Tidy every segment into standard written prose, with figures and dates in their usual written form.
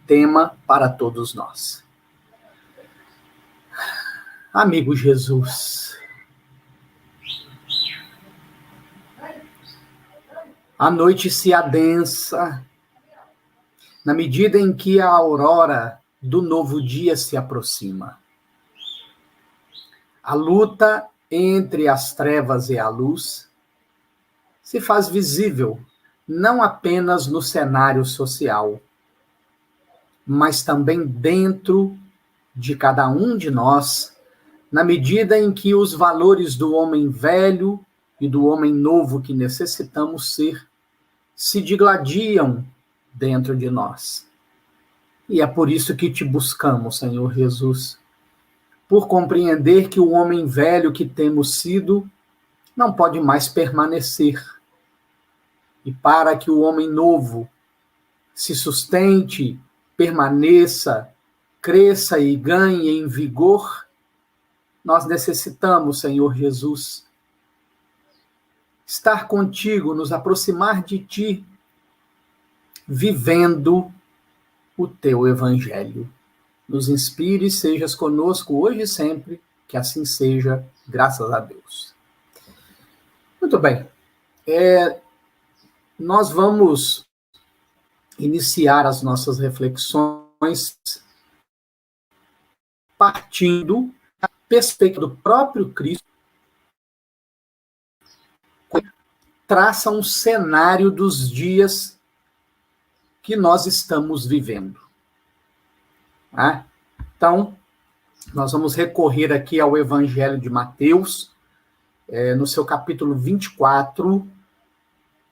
tema para todos nós. Amigo Jesus, a noite se adensa na medida em que a aurora do novo dia se aproxima. A luta entre as trevas e a luz se faz visível não apenas no cenário social, mas também dentro de cada um de nós, na medida em que os valores do homem velho e do homem novo que necessitamos ser se digladiam dentro de nós. E é por isso que te buscamos, Senhor Jesus, por compreender que o homem velho que temos sido não pode mais permanecer. E para que o homem novo se sustente, permaneça, cresça e ganhe em vigor, nós necessitamos, Senhor Jesus, estar contigo, nos aproximar de ti, vivendo o teu evangelho. Nos inspire e sejas conosco hoje e sempre, que assim seja, graças a Deus. Muito bem. Nós vamos iniciar as nossas reflexões partindo da perspectiva do próprio Cristo, que traça um cenário dos dias que nós estamos vivendo. Então, nós vamos recorrer aqui ao Evangelho de Mateus, no seu capítulo 24,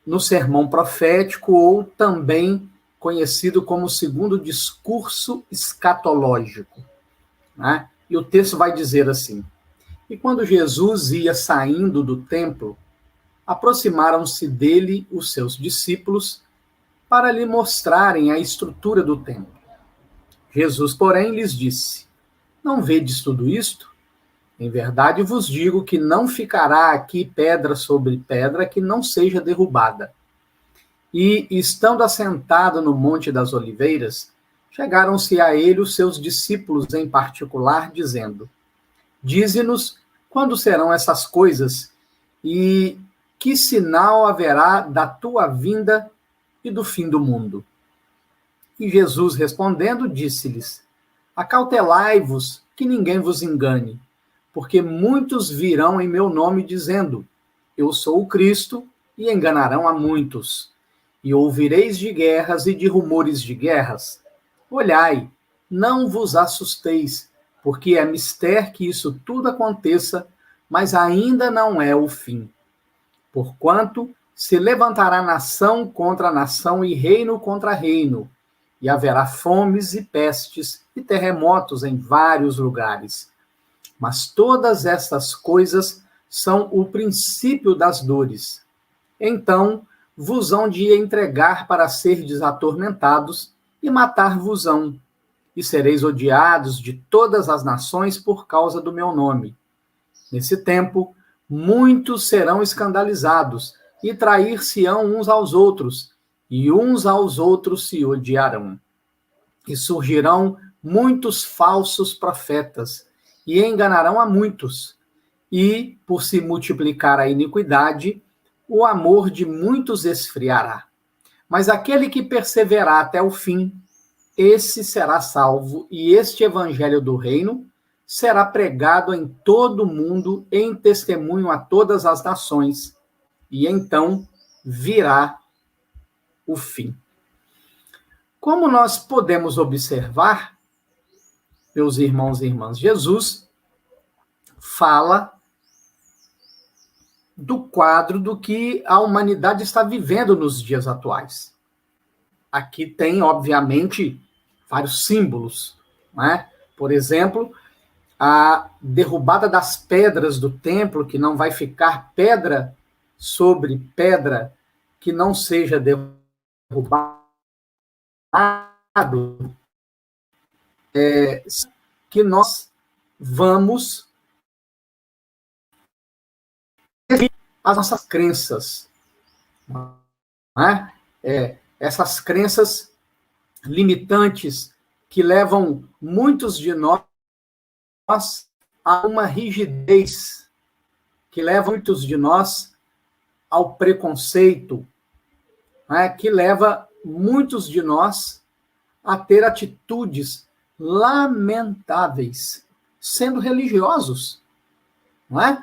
no Sermão Profético, ou também conhecido como o segundo discurso escatológico. E o texto vai dizer assim: E quando Jesus ia saindo do templo, aproximaram-se dele os seus discípulos para lhe mostrarem a estrutura do templo. Jesus, porém, lhes disse: Não vedes tudo isto? Em verdade vos digo que não ficará aqui pedra sobre pedra que não seja derrubada. E, estando assentado no Monte das Oliveiras, chegaram-se a ele os seus discípulos em particular, dizendo: Dize-nos quando serão essas coisas e que sinal haverá da tua vinda e do fim do mundo? E Jesus, respondendo, disse-lhes: Acautelai-vos, que ninguém vos engane, porque muitos virão em meu nome dizendo: Eu sou o Cristo, e enganarão a muitos. E ouvireis de guerras e de rumores de guerras. Olhai, não vos assusteis, porque é mister que isso tudo aconteça, mas ainda não é o fim. Porquanto se levantará nação contra nação e reino contra reino, e haverá fomes e pestes e terremotos em vários lugares. Mas todas estas coisas são o princípio das dores. Então vos hão de entregar para serdes atormentados, e matar-vos-ão, e sereis odiados de todas as nações por causa do meu nome. Nesse tempo, muitos serão escandalizados, e trair-se-ão uns aos outros, e uns aos outros se odiarão. E surgirão muitos falsos profetas, e enganarão a muitos. E, por se multiplicar a iniquidade, o amor de muitos esfriará. Mas aquele que perseverar até o fim, esse será salvo, e este evangelho do reino será pregado em todo o mundo em testemunho a todas as nações, e então virá o fim. Como nós podemos observar, meus irmãos e irmãs, Jesus fala do quadro do que a humanidade está vivendo nos dias atuais. Aqui tem, obviamente, vários símbolos, né? Por exemplo, a derrubada das pedras do templo, que não vai ficar pedra sobre pedra que não seja derrubado, que nós vamos as nossas crenças, né? Essas crenças limitantes que levam muitos de nós a uma rigidez, que levam muitos de nós ao preconceito, né? Que leva muitos de nós a ter atitudes lamentáveis, sendo religiosos, não é?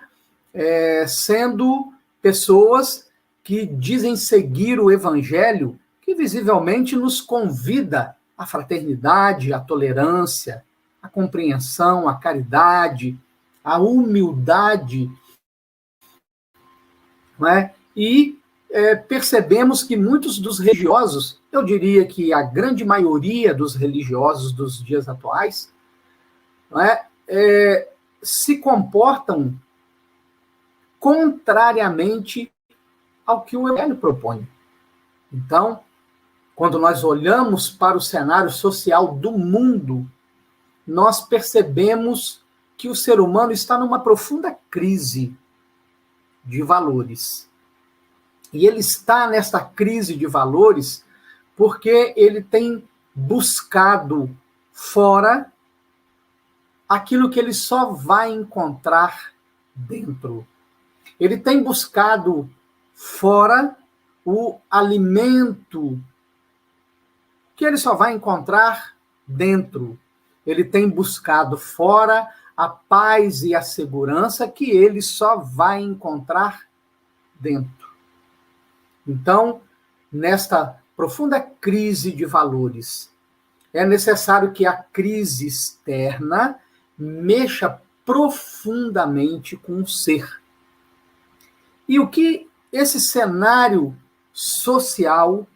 Sendo pessoas que dizem seguir o evangelho, que visivelmente nos convida à fraternidade, à tolerância, à compreensão, à caridade, à humildade, não é? E percebemos que muitos dos religiosos, eu diria que a grande maioria dos religiosos dos dias atuais, não é? Se comportam contrariamente ao que o Evangelho propõe. Então, quando nós olhamos para o cenário social do mundo, nós percebemos que o ser humano está numa profunda crise de valores. E ele está nesta crise de valores porque ele tem buscado fora aquilo que ele só vai encontrar dentro. Ele tem buscado fora o alimento que ele só vai encontrar dentro. Ele tem buscado fora a paz e a segurança que ele só vai encontrar dentro. Então, nesta profunda crise de valores, é necessário que a crise externa mexa profundamente com o ser. E o que esse cenário social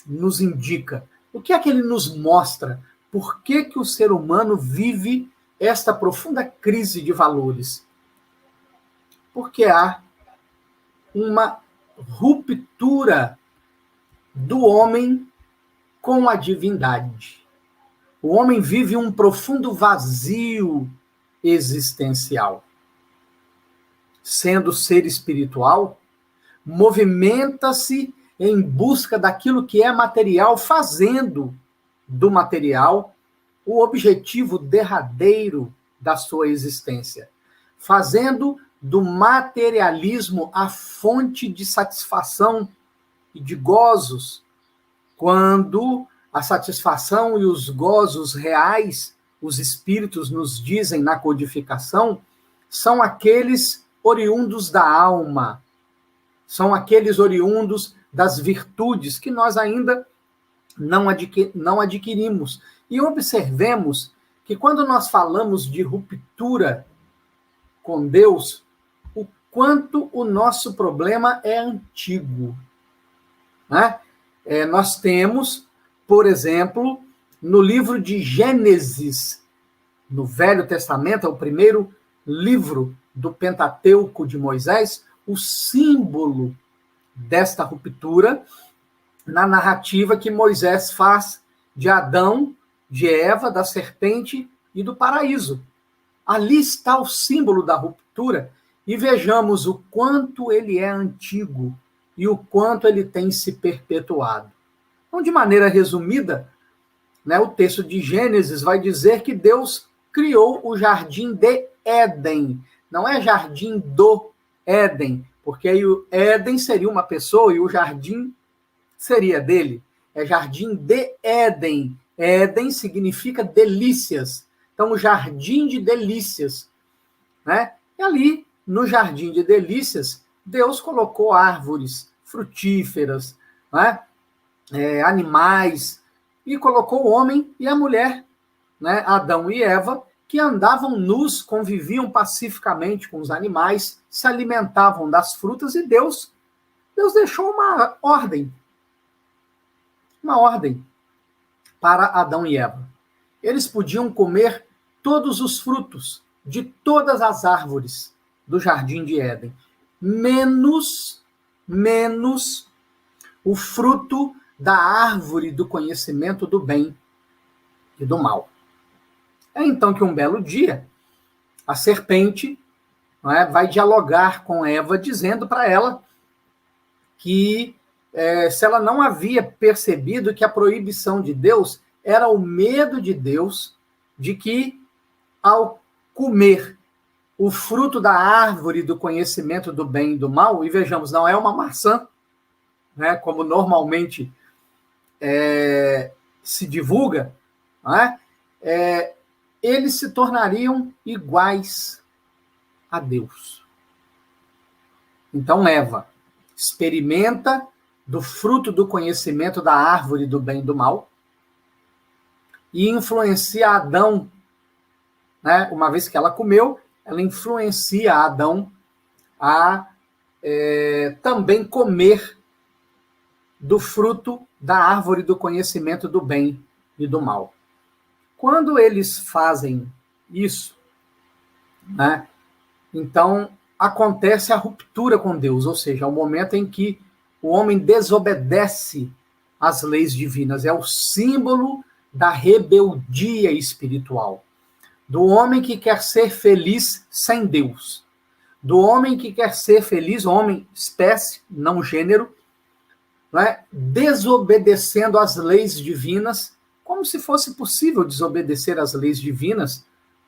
nos indica? O que é que ele nos mostra? Por que que o ser humano vive esta profunda crise de valores? Porque há uma ruptura do homem com a divindade. O homem vive um profundo vazio existencial. Sendo ser espiritual, movimenta-se em busca daquilo que é material, fazendo do material o objetivo derradeiro da sua existência, fazendo do materialismo a fonte de satisfação e de gozos, quando a satisfação e os gozos reais, os espíritos nos dizem na codificação, são aqueles oriundos da alma, são aqueles oriundos das virtudes que nós ainda não adquirimos. E observemos que quando nós falamos de ruptura com Deus, o quanto o nosso problema é antigo, né? Nós temos, por exemplo, no livro de Gênesis, no Velho Testamento, é o primeiro livro do Pentateuco de Moisés, o símbolo desta ruptura na narrativa que Moisés faz de Adão, de Eva, da serpente e do paraíso. Ali está o símbolo da ruptura e vejamos o quanto ele é antigo e o quanto ele tem se perpetuado. Então, de maneira resumida, né, o texto de Gênesis vai dizer que Deus criou o jardim de Éden. Não é jardim do Éden, porque aí o Éden seria uma pessoa e o jardim seria dele. É jardim de Éden. Éden significa delícias. Então, o jardim de delícias, né? E ali, no jardim de delícias, Deus colocou árvores frutíferas, né? Animais, e colocou o homem e a mulher, né? Adão e Eva, que andavam nus, conviviam pacificamente com os animais, se alimentavam das frutas, e Deus deixou uma ordem para Adão e Eva. Eles podiam comer todos os frutos de todas as árvores do jardim de Éden, menos o fruto da árvore do conhecimento do bem e do mal. É então que um belo dia, a serpente, não é, vai dialogar com Eva, dizendo para ela que se ela não havia percebido que a proibição de Deus era o medo de Deus de que, ao comer o fruto da árvore do conhecimento do bem e do mal, e vejamos, não é uma maçã, né, como normalmente se divulga, né, eles se tornariam iguais a Deus. Então, Eva experimenta do fruto do conhecimento da árvore do bem e do mal e influencia Adão, né? Uma vez que ela comeu, ela influencia Adão a também comer do fruto da árvore do conhecimento do bem e do mal. Quando eles fazem isso, né, então acontece a ruptura com Deus, ou seja, o momento em que o homem desobedece às leis divinas. É o símbolo da rebeldia espiritual. Do homem que quer ser feliz sem Deus. Do homem que quer ser feliz, homem, espécie, não gênero, né, desobedecendo às leis divinas, como se fosse possível desobedecer às leis divinas,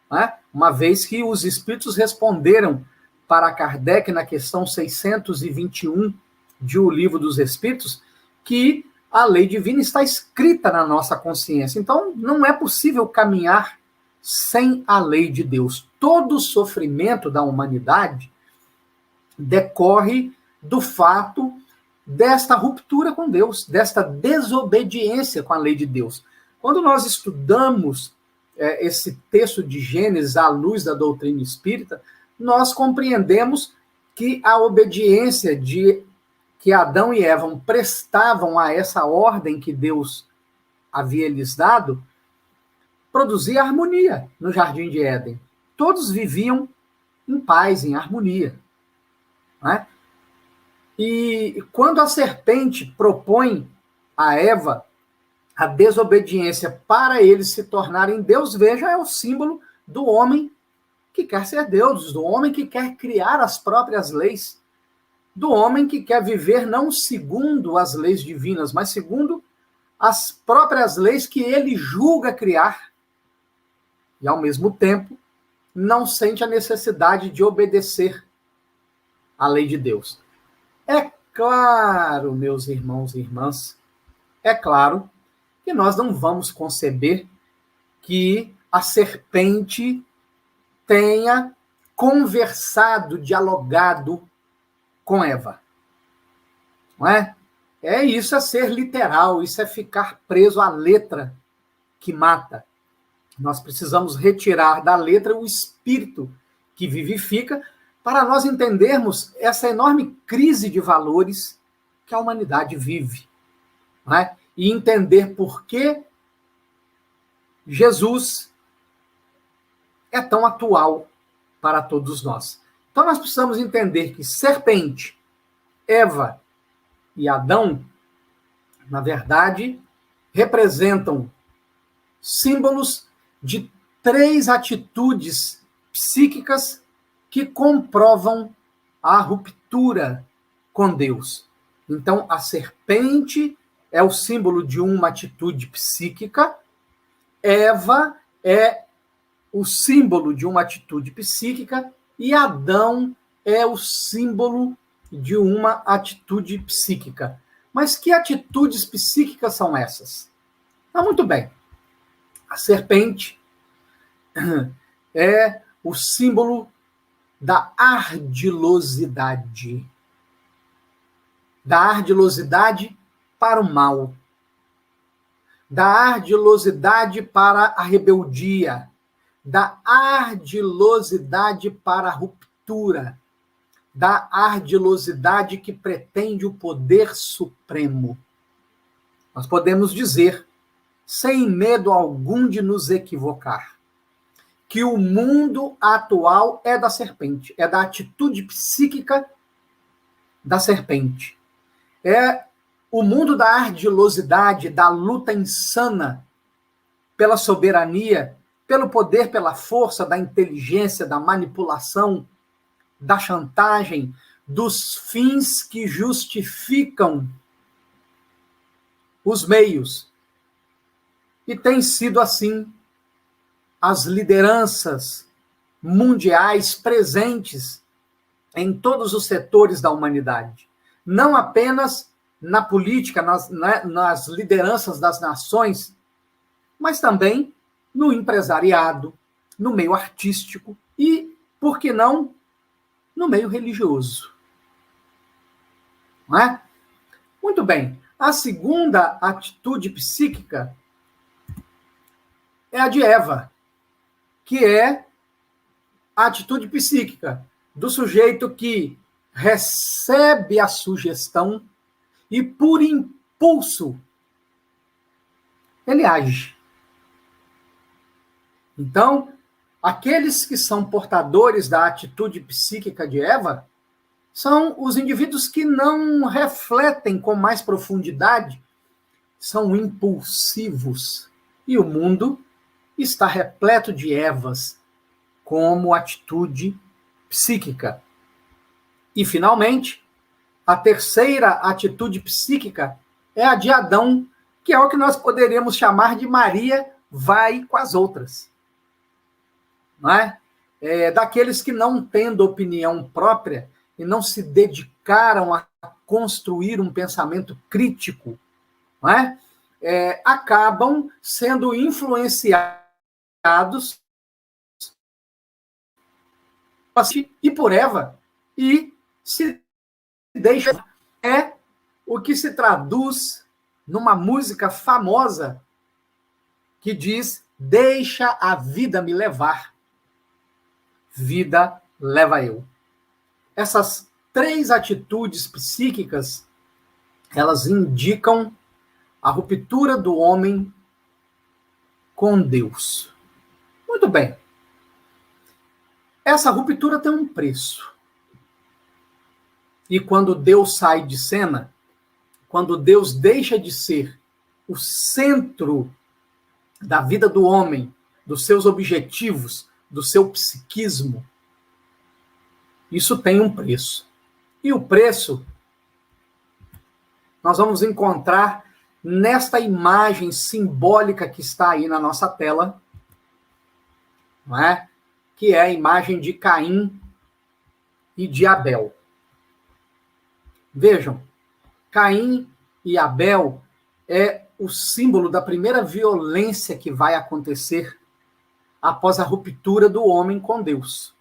né, uma vez que os espíritos responderam para Kardec, na questão 621 de O Livro dos Espíritos, que a lei divina está escrita na nossa consciência. Então, não é possível caminhar sem a lei de Deus. Todo o sofrimento da humanidade decorre do fato desta ruptura com Deus, desta desobediência com a lei de Deus. Quando nós estudamos esse texto de Gênesis à luz da doutrina espírita, nós compreendemos que a obediência que Adão e Eva prestavam a essa ordem que Deus havia lhes dado, produzia harmonia no Jardim de Éden. Todos viviam em paz, em harmonia. Né? E quando a serpente propõe a Eva a desobediência para eles se tornarem Deus, veja, é o símbolo do homem que quer ser Deus, do homem que quer criar as próprias leis, do homem que quer viver não segundo as leis divinas, mas segundo as próprias leis que ele julga criar. E, ao mesmo tempo, não sente a necessidade de obedecer à lei de Deus. É claro, meus irmãos e irmãs, é claro que nós não vamos conceber que a serpente tenha conversado, dialogado com Eva. Não é? Isso é ser literal, isso é ficar preso à letra que mata. Nós precisamos retirar da letra o espírito que vivifica para nós entendermos essa enorme crise de valores que a humanidade vive. Não é? E entender por que Jesus é tão atual para todos nós. Então, nós precisamos entender que serpente, Eva e Adão, na verdade, representam símbolos de 3 atitudes psíquicas que comprovam a ruptura com Deus. Então, a serpente é o símbolo de uma atitude psíquica, Eva é o símbolo de uma atitude psíquica e Adão é o símbolo de uma atitude psíquica. Mas que atitudes psíquicas são essas? Muito bem. A serpente é o símbolo da ardilosidade. Da ardilosidade para o mal. Da ardilosidade para a rebeldia. Da ardilosidade para a ruptura. Da ardilosidade que pretende o poder supremo. Nós podemos dizer, sem medo algum de nos equivocar, que o mundo atual é da serpente, é da atitude psíquica da serpente. É o mundo da ardilosidade, da luta insana pela soberania, pelo poder, pela força, da inteligência, da manipulação, da chantagem, dos fins que justificam os meios. E tem sido assim as lideranças mundiais presentes em todos os setores da humanidade. Não apenas na política, nas lideranças das nações, mas também no empresariado, no meio artístico e, por que não, no meio religioso. Não é? Muito bem. A segunda atitude psíquica é a de Eva, que é a atitude psíquica do sujeito que recebe a sugestão e, por impulso, ele age. Então, aqueles que são portadores da atitude psíquica de Eva são os indivíduos que não refletem com mais profundidade, são impulsivos. E o mundo está repleto de Evas como atitude psíquica. E, finalmente, a terceira atitude psíquica é a de Adão, que é o que nós poderíamos chamar de Maria vai com as outras. Não é? Daqueles que, não tendo opinião própria e não se dedicaram a construir um pensamento crítico, não é? Acabam sendo influenciados e por Eva e se deixa. É o que se traduz numa música famosa que diz: deixa a vida me levar, vida leva eu. Essas três atitudes psíquicas, elas indicam a ruptura do homem com Deus. Muito bem. Essa ruptura tem um preço. E quando Deus sai de cena, quando Deus deixa de ser o centro da vida do homem, dos seus objetivos, do seu psiquismo, isso tem um preço. E o preço nós vamos encontrar nesta imagem simbólica que está aí na nossa tela, não é? Que é a imagem de Caim e de Abel. Vejam, Caim e Abel é o símbolo da primeira violência que vai acontecer após a ruptura do homem com Deus.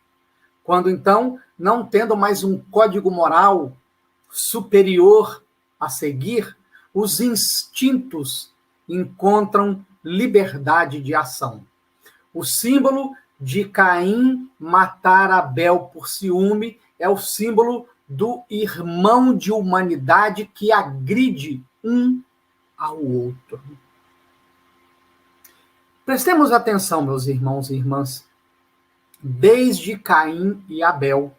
Quando, então, não tendo mais um código moral superior a seguir, os instintos encontram liberdade de ação. O símbolo de Caim matar Abel por ciúme é o símbolo do irmão de humanidade que agride um ao outro. Prestemos atenção, meus irmãos e irmãs. Desde Caim e Abel,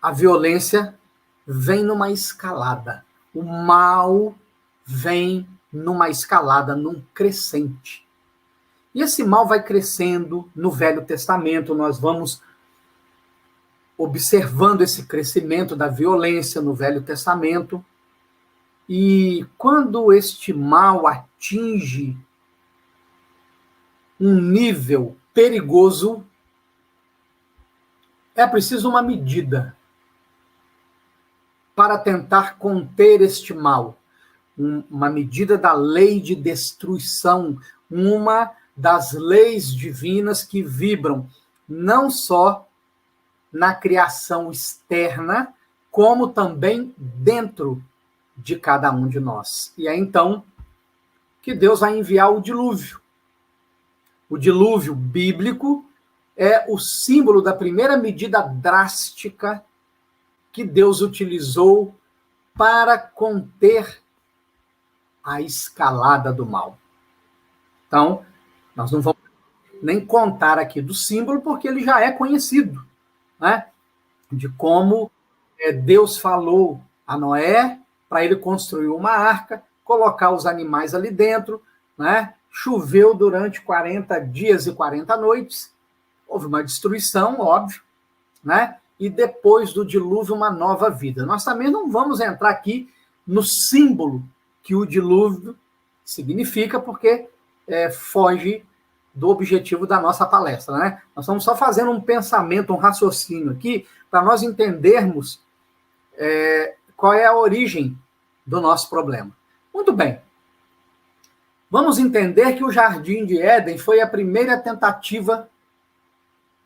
a violência vem numa escalada. O mal vem numa escalada, num crescente. E esse mal vai crescendo no Velho Testamento. Nós vamos observando esse crescimento da violência no Velho Testamento. E quando este mal atinge um nível perigoso, é preciso uma medida para tentar conter este mal. Uma medida da lei de destruição, uma das leis divinas que vibram não só na criação externa, como também dentro de cada um de nós. E é então que Deus vai enviar o dilúvio. O dilúvio bíblico é o símbolo da primeira medida drástica que Deus utilizou para conter a escalada do mal. Então, nós não vamos nem contar aqui do símbolo, porque ele já é conhecido, né? De como Deus falou a Noé para ele construir uma arca, colocar os animais ali dentro, né? Choveu durante 40 dias e 40 noites, houve uma destruição, óbvio, né? E depois do dilúvio, uma nova vida. Nós também não vamos entrar aqui no símbolo que o dilúvio significa, porque foge do objetivo da nossa palestra, né? Nós estamos só fazendo um pensamento, um raciocínio aqui, para nós entendermos qual é a origem do nosso problema. Muito bem. Vamos entender que o Jardim de Éden foi a primeira tentativa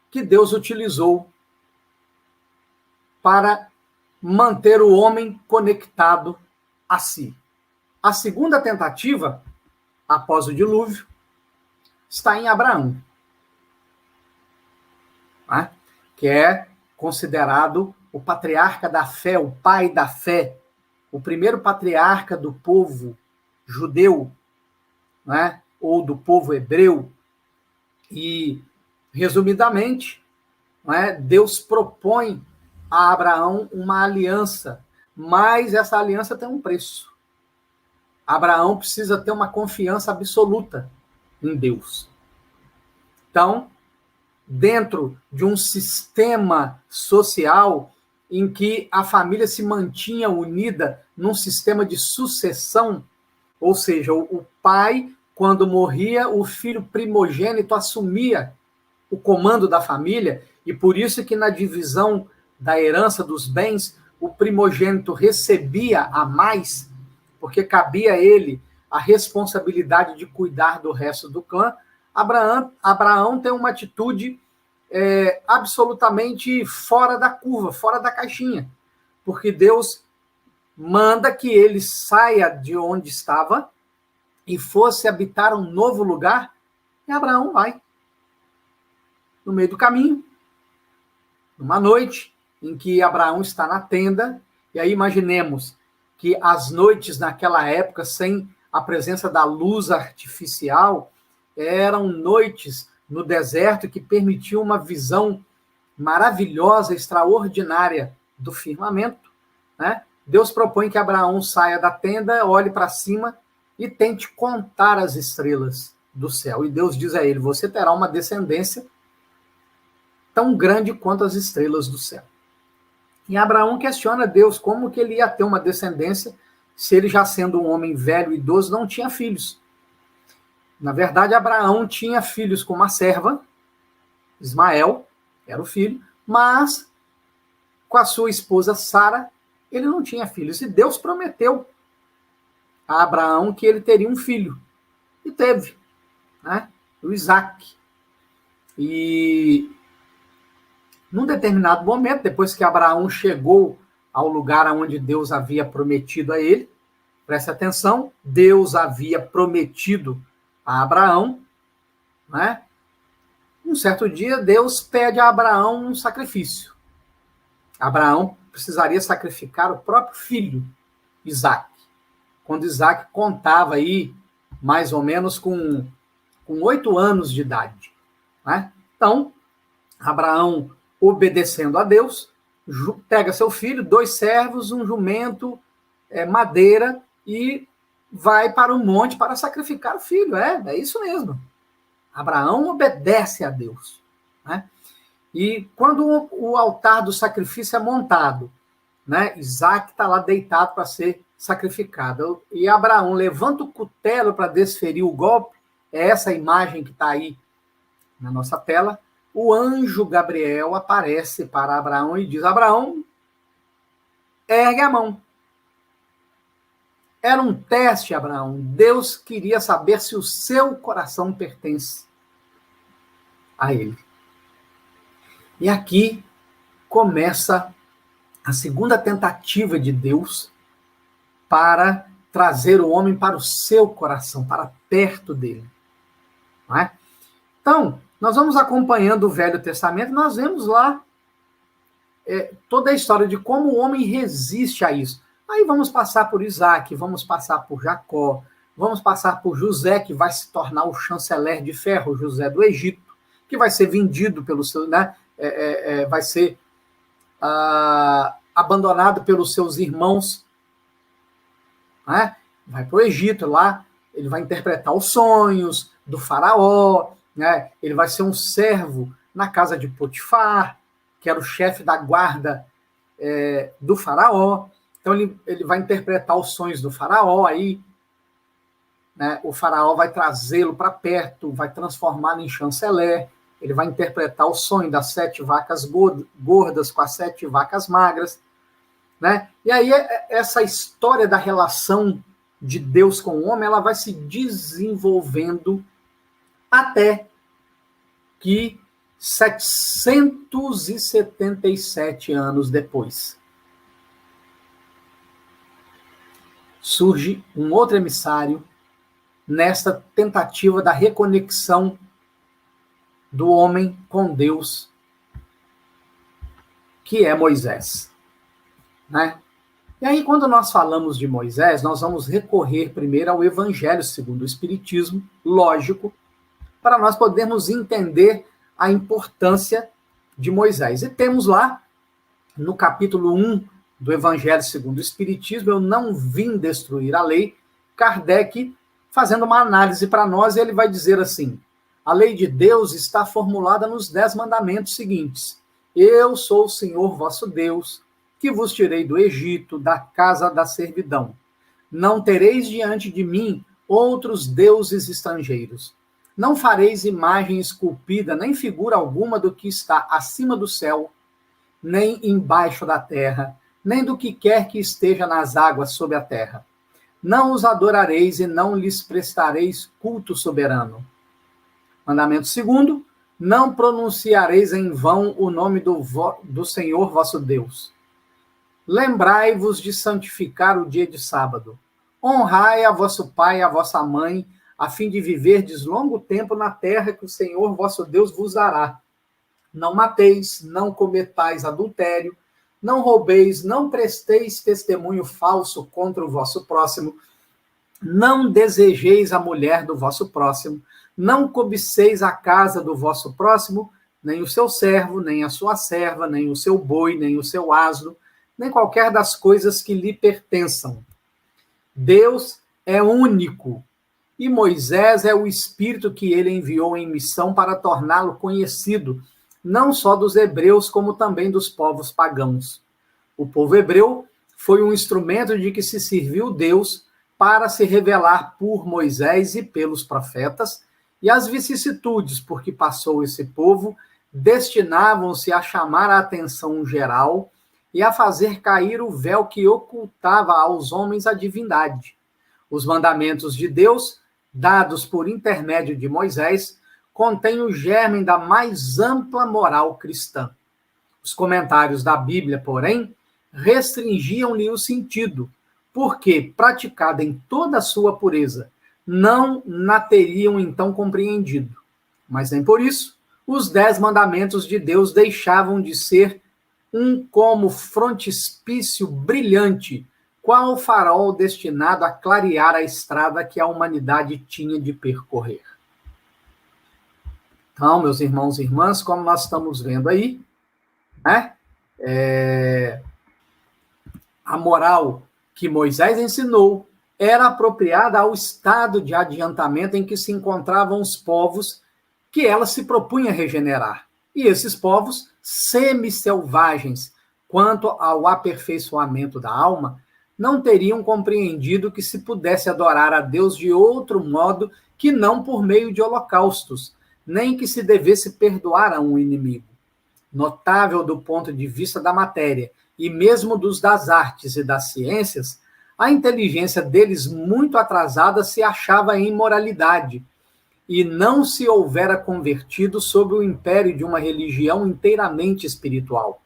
que Deus utilizou para manter o homem conectado a si. A segunda tentativa, após o dilúvio, está em Abraão, né? Que é considerado o patriarca da fé, o pai da fé, o primeiro patriarca do povo judeu, né? Ou do povo hebreu. E, resumidamente, né, Deus propõe a Abraão uma aliança, mas essa aliança tem um preço. Abraão precisa ter uma confiança absoluta em Deus. Então, dentro de um sistema social em que a família se mantinha unida num sistema de sucessão, ou seja, o pai, quando morria, o filho primogênito assumia o comando da família, e por isso que na divisão da herança dos bens, o primogênito recebia a mais, porque cabia a ele a responsabilidade de cuidar do resto do clã. Abraão tem uma atitude absolutamente fora da curva, fora da caixinha, porque Deus manda que ele saia de onde estava e fosse habitar um novo lugar, e Abraão vai. No meio do caminho, numa noite em que Abraão está na tenda, e aí imaginemos que as noites naquela época, sem a presença da luz artificial, eram noites no deserto que permitiam uma visão maravilhosa, extraordinária do firmamento, né? Deus propõe que Abraão saia da tenda, olhe para cima e tente contar as estrelas do céu. E Deus diz a ele: você terá uma descendência tão grande quanto as estrelas do céu. E Abraão questiona Deus como que ele ia ter uma descendência se ele, já sendo um homem velho e idoso, não tinha filhos. Na verdade, Abraão tinha filhos com uma serva, Ismael era o filho, mas com a sua esposa Sara, ele não tinha filhos. E Deus prometeu a Abraão que ele teria um filho. E teve, né? O Isaac. E num determinado momento, depois que Abraão chegou ao lugar onde Deus havia prometido a ele, preste atenção, Deus havia prometido a Abraão, né? Um certo dia, Deus pede a Abraão um sacrifício. Abraão precisaria sacrificar o próprio filho, Isaac. Quando Isaac contava aí, mais ou menos com 8 anos de idade, né? Então, Abraão, obedecendo a Deus, pega seu filho, 2 servos, um jumento, madeira, e vai para o monte para sacrificar o filho. É isso mesmo. Abraão obedece a Deus, né? E quando o altar do sacrifício é montado, né, Isaac está lá deitado para ser sacrificado, e Abraão levanta o cutelo para desferir o golpe. É essa imagem que está aí na nossa tela. O anjo Gabriel aparece para Abraão e diz: Abraão, ergue a mão. Era um teste, Abraão. Deus queria saber se o seu coração pertence a ele. E aqui começa a segunda tentativa de Deus para trazer o homem para o seu coração, para perto dele. Não é? Então, nós vamos acompanhando o Velho Testamento, nós vemos lá toda a história de como o homem resiste a isso. Aí vamos passar por Isaac, vamos passar por Jacó, vamos passar por José, que vai se tornar o chanceler de ferro, José do Egito, que vai ser vendido pelo seu, né, vai ser abandonado pelos seus irmãos, né? Vai para o Egito, lá ele vai interpretar os sonhos do faraó, né? Ele vai ser um servo na casa de Potifar, que era o chefe da guarda do faraó. Então ele vai interpretar os sonhos do faraó, aí né? O faraó vai trazê-lo para perto, vai transformá-lo em chanceler, ele vai interpretar o sonho das 7 vacas gordas com as 7 vacas magras, né? E aí essa história da relação de Deus com o homem, ela vai se desenvolvendo até que 777 anos depois surge um outro emissário nesta tentativa da reconexão do homem com Deus, que é Moisés, né? E aí, quando nós falamos de Moisés, nós vamos recorrer primeiro ao Evangelho segundo o Espiritismo, lógico, para nós podermos entender a importância de Moisés. E temos lá, no capítulo 1 do Evangelho segundo o Espiritismo, Eu Não Vim Destruir a Lei, Kardec fazendo uma análise para nós, e ele vai dizer assim: a lei de Deus está formulada nos 10 mandamentos seguintes. Eu sou o Senhor vosso Deus, que vos tirei do Egito, da casa da servidão. Não tereis diante de mim outros deuses estrangeiros. Não fareis imagem esculpida, nem figura alguma do que está acima do céu, nem embaixo da terra, nem do que quer que esteja nas águas sob a terra. Não os adorareis e não lhes prestareis culto soberano. Mandamento segundo: não pronunciareis em vão o nome do Senhor vosso Deus. Lembrai-vos de santificar o dia de sábado. Honrai a vosso pai e a vossa mãe, a fim de viverdes longo tempo na terra que o Senhor vosso Deus vos dará. Não mateis, não cometais adultério, não roubeis, não presteis testemunho falso contra o vosso próximo, não desejeis a mulher do vosso próximo, não cobiceis a casa do vosso próximo, nem o seu servo, nem a sua serva, nem o seu boi, nem o seu asno, nem qualquer das coisas que lhe pertençam. Deus é único, e Moisés é o Espírito que ele enviou em missão para torná-lo conhecido, não só dos hebreus, como também dos povos pagãos. O povo hebreu foi um instrumento de que se serviu Deus para se revelar por Moisés e pelos profetas, e as vicissitudes por que passou esse povo destinavam-se a chamar a atenção geral e a fazer cair o véu que ocultava aos homens a divindade. Os mandamentos de Deus, dados por intermédio de Moisés, contêm o germe da mais ampla moral cristã. Os comentários da Bíblia, porém, restringiam-lhe o sentido, porque, praticada em toda a sua pureza, não na teriam então compreendido. Mas nem por isso, os 10 mandamentos de Deus deixavam de ser um como frontispício brilhante, qual farol destinado a clarear a estrada que a humanidade tinha de percorrer. Então, meus irmãos e irmãs, como nós estamos vendo aí, né, a moral que Moisés ensinou era apropriada ao estado de adiantamento em que se encontravam os povos que ela se propunha regenerar. E esses povos, semi-selvagens, quanto ao aperfeiçoamento da alma, não teriam compreendido que se pudesse adorar a Deus de outro modo que não por meio de holocaustos, nem que se devesse perdoar a um inimigo. Notável do ponto de vista da matéria, e mesmo das artes e das ciências, a inteligência deles muito atrasada se achava em moralidade, e não se houvera convertido sob o império de uma religião inteiramente espiritual.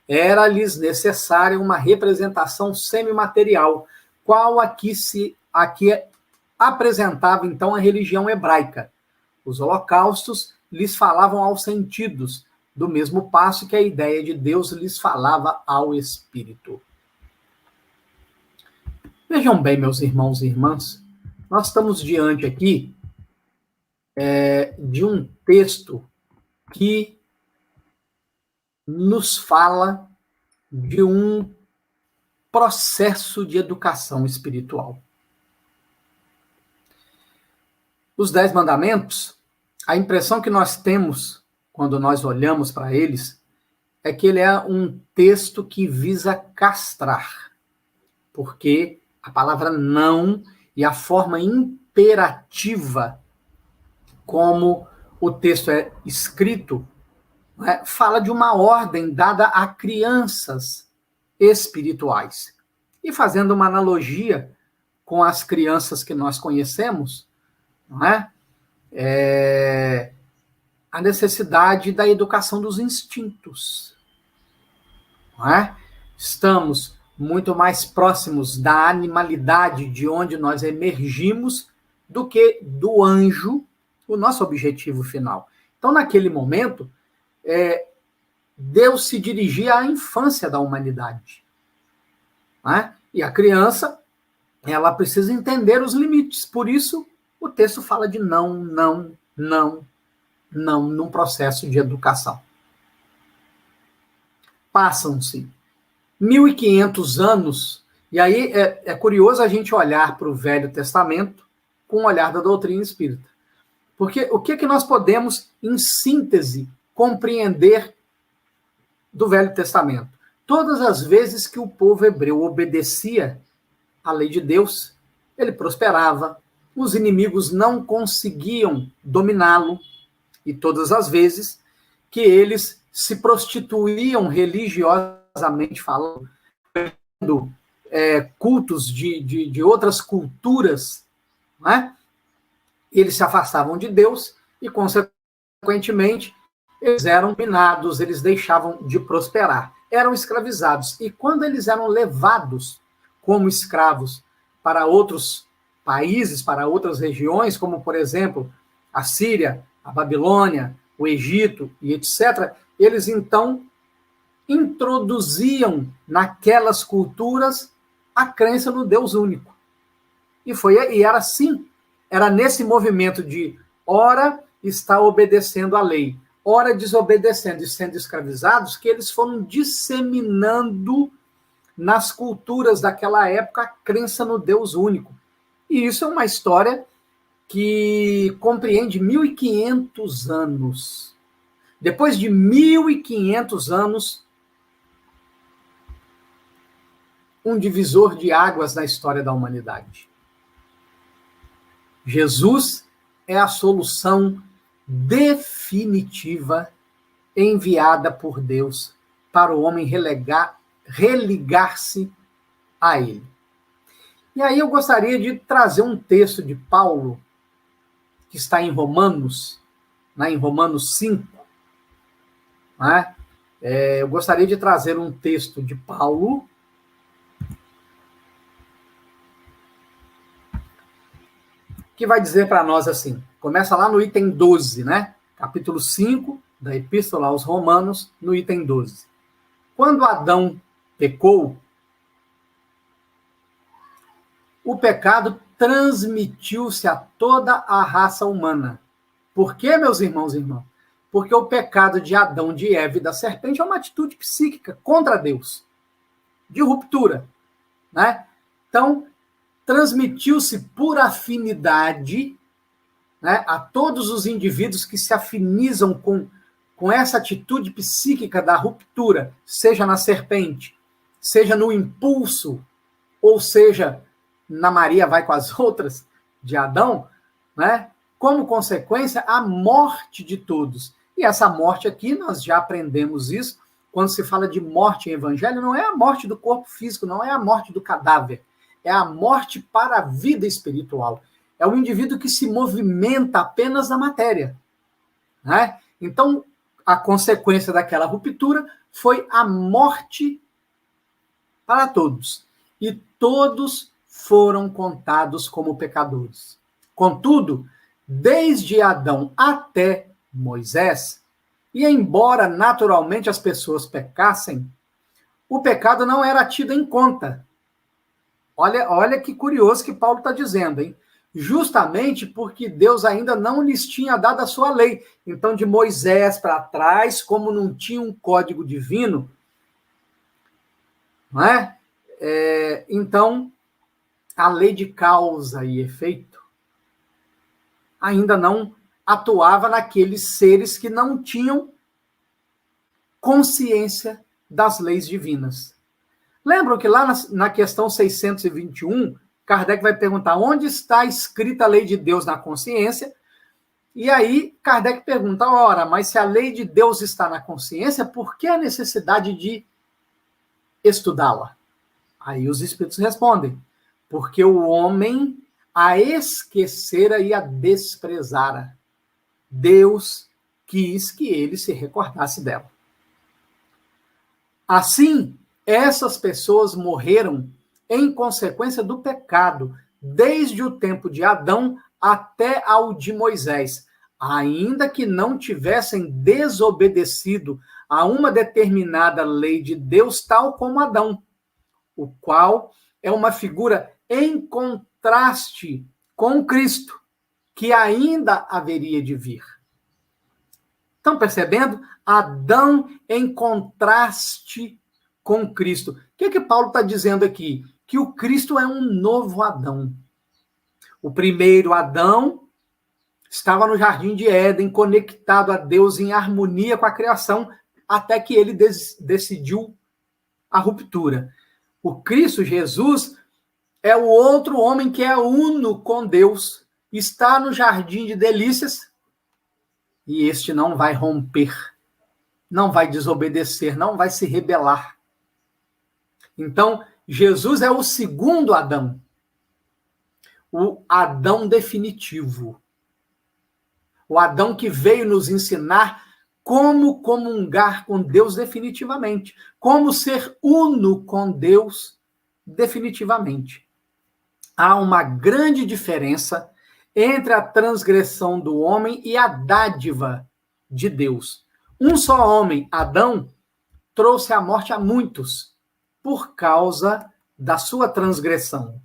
Era-lhes necessária uma representação semimaterial, qual aqui apresentava então a religião hebraica. Os holocaustos lhes falavam aos sentidos, do mesmo passo que a ideia de Deus lhes falava ao espírito. Vejam bem, meus irmãos e irmãs, nós estamos diante aqui de um texto que nos fala de um processo de educação espiritual. Os 10 mandamentos, a impressão que nós temos quando nós olhamos para eles é que ele é um texto que visa castrar, porque a palavra não e a forma imperativa, como o texto é escrito, né, fala de uma ordem dada a crianças espirituais. E fazendo uma analogia com as crianças que nós conhecemos, não é? A necessidade da educação dos instintos. Não é? Estamos muito mais próximos da animalidade de onde nós emergimos do que do anjo, o nosso objetivo final. Então, naquele momento, Deus se dirigia à infância da humanidade. Né? E a criança, ela precisa entender os limites. Por isso, o texto fala de não, não, não, não, num processo de educação. Passam-se 1.500 anos, e aí é curioso a gente olhar para o Velho Testamento com o olhar da doutrina espírita. Porque o que nós podemos, em síntese, compreender do Velho Testamento? Todas as vezes que o povo hebreu obedecia à lei de Deus, ele prosperava, os inimigos não conseguiam dominá-lo, e todas as vezes que eles se prostituíam religiosamente falando, cultos de outras culturas, né? Eles se afastavam de Deus e, consequentemente, eles eram minados, eles deixavam de prosperar, eram escravizados. E quando eles eram levados como escravos para outros países, para outras regiões, como, por exemplo, a Síria, a Babilônia, o Egito e etc., eles, então, introduziam naquelas culturas a crença no Deus único. E era assim, era nesse movimento de ora está obedecendo à lei, ora desobedecendo e sendo escravizados, que eles foram disseminando nas culturas daquela época a crença no Deus único. E isso é uma história que compreende 1.500 anos. Depois de 1.500 anos, um divisor de águas na história da humanidade. Jesus é a solução definitiva enviada por Deus para o homem religar-se a ele. E aí eu gostaria de trazer um texto de Paulo, que está em Romanos, né, em Romanos 5. Né? Eu gostaria de trazer um texto de Paulo, que vai dizer para nós assim, começa lá no item 12, né? Capítulo 5 da Epístola aos Romanos, no item 12. Quando Adão pecou, o pecado transmitiu-se a toda a raça humana. Por quê, meus irmãos e irmãs? Porque o pecado de Adão, de Eva e da serpente é uma atitude psíquica contra Deus, de ruptura, né? Então, transmitiu-se por afinidade, né, a todos os indivíduos que se afinizam com essa atitude psíquica da ruptura, seja na serpente, seja no impulso, ou seja, na Maria vai com as outras, de Adão, né? Como consequência, a morte de todos. E essa morte aqui, nós já aprendemos isso, quando se fala de morte em evangelho, não é a morte do corpo físico, não é a morte do cadáver, é a morte para a vida espiritual. É o indivíduo que se movimenta apenas na matéria. Né? Então, a consequência daquela ruptura foi a morte para todos. E todos foram contados como pecadores. Contudo, desde Adão até Moisés, e embora naturalmente as pessoas pecassem, o pecado não era tido em conta. Olha que curioso que Paulo está dizendo, hein? Justamente porque Deus ainda não lhes tinha dado a sua lei. Então, de Moisés para trás, como não tinha um código divino, não é? Então, a lei de causa e efeito ainda não atuava naqueles seres que não tinham consciência das leis divinas. Lembram que lá na questão 621, Kardec vai perguntar onde está escrita a lei de Deus na consciência. E aí Kardec pergunta, ora, mas se a lei de Deus está na consciência, por que a necessidade de estudá-la? Aí os espíritos respondem, porque o homem a esquecera e a desprezara. Deus quis que ele se recordasse dela. Assim, essas pessoas morreram em consequência do pecado, desde o tempo de Adão até ao de Moisés, ainda que não tivessem desobedecido a uma determinada lei de Deus, tal como Adão, o qual é uma figura em contraste com Cristo, que ainda haveria de vir. Estão percebendo? Adão em contraste com Cristo. O que Paulo está dizendo aqui? Que o Cristo é um novo Adão. O primeiro Adão estava no Jardim de Éden, conectado a Deus, em harmonia com a criação, até que ele decidiu a ruptura. O Cristo Jesus é o outro homem que é uno com Deus, está no jardim de delícias, e este não vai romper, não vai desobedecer, não vai se rebelar. Então, Jesus é o segundo Adão, o Adão definitivo. O Adão que veio nos ensinar como comungar com Deus definitivamente, como ser uno com Deus definitivamente. Há uma grande diferença entre a transgressão do homem e a dádiva de Deus. Um só homem, Adão, trouxe a morte a muitos por causa da sua transgressão.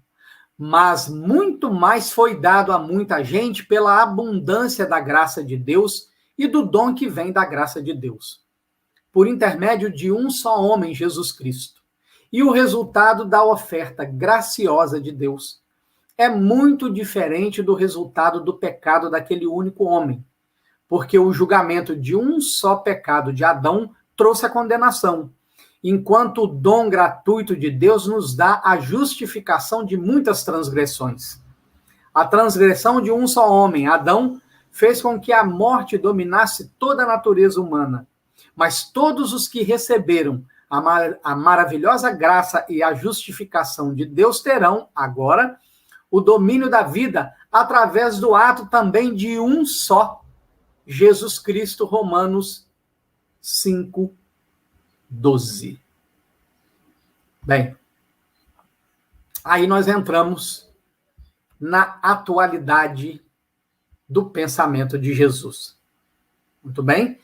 Mas muito mais foi dado a muita gente pela abundância da graça de Deus e do dom que vem da graça de Deus, por intermédio de um só homem, Jesus Cristo. E o resultado da oferta graciosa de Deus é muito diferente do resultado do pecado daquele único homem, porque o julgamento de um só pecado de Adão trouxe a condenação, enquanto o dom gratuito de Deus nos dá a justificação de muitas transgressões. A transgressão de um só homem, Adão, fez com que a morte dominasse toda a natureza humana. Mas todos os que receberam a maravilhosa graça e a justificação de Deus terão, agora, o domínio da vida através do ato também de um só, Jesus Cristo, Romanos 5:12. Bem, aí nós entramos na atualidade do pensamento de Jesus. Muito bem?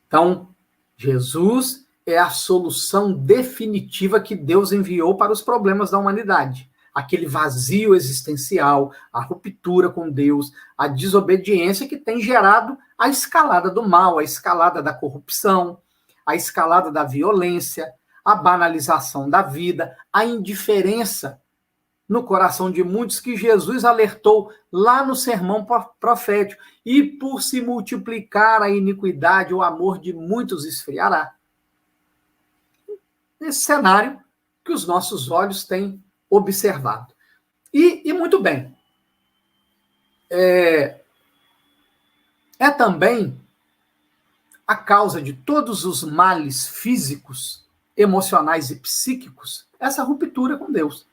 Então, Jesus é a solução definitiva que Deus enviou para os problemas da humanidade. Aquele vazio existencial, a ruptura com Deus, a desobediência que tem gerado a escalada do mal, a escalada da corrupção, a escalada da violência, a banalização da vida, a indiferença no coração de muitos, que Jesus alertou lá no sermão profético. E por se multiplicar a iniquidade, o amor de muitos esfriará. Nesse cenário que os nossos olhos têm observado. E muito bem. É também a causa de todos os males físicos, emocionais e psíquicos, essa ruptura com Deus.